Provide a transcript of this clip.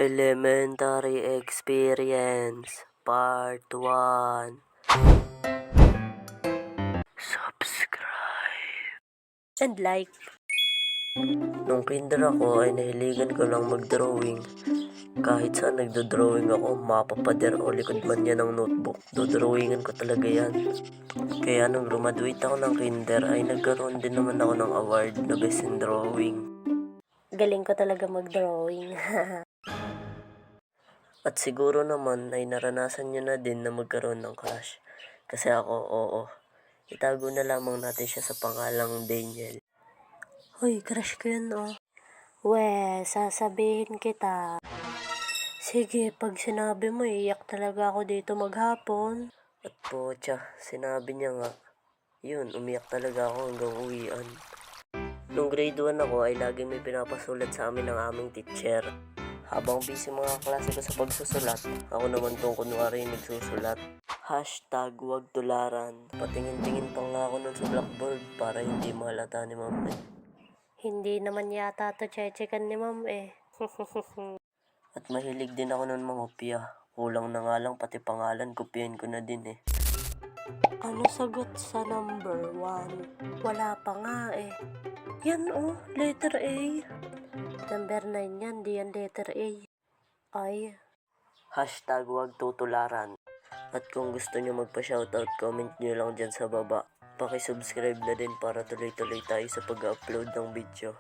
Elementary Experience Part 1. Subscribe and like. Nung kinder ako ay nahiligan ko lang mag-drawing. Kahit saan nagdo-drawing ako, mapa pader o likod man yan ng notebook, dodrawingan ko talaga yan. Kaya nung graduate ako ng kinder ay nagkaroon din naman ako ng award na best in drawing. Galing ko talaga mag-drawing. At siguro naman ay naranasan nyo na din na magkaroon ng crush. Kasi ako, oo. Itago na lamang natin siya sa pangalang Daniel. Hoy, crush ko yun, oh. Sasabihin kita. Sige, pag sinabi mo, iyak talaga ako dito maghapon. At pocha, sinabi niya nga. Yun, umiyak talaga ako hanggang uwian. Nung grade 1 ako ay laging may pinapasulat sa amin ng aming teacher. Habang busy mga klase ko sa pagsusulat, ako naman tong kunwari nagsusulat. #wag tularan. Patingin-tingin pa nga ako nun sa blackboard para hindi mahalata ni ma'am eh. Hindi naman yata to chechekan ni ma'am eh. At mahilig din ako nun mangopya. Kulang na nga lang pati pangalan, kopyahin ko na din eh. Ano sagot sa number 1? Wala pa nga eh. Yan oh, letter A. Number 9 yan, di yan letter A. Ay. #wag tutularan. At kung gusto nyo magpa-shoutout, comment nyo lang dyan sa baba. Paki-subscribe na din para tuloy-tuloy tayo sa pag-upload ng video.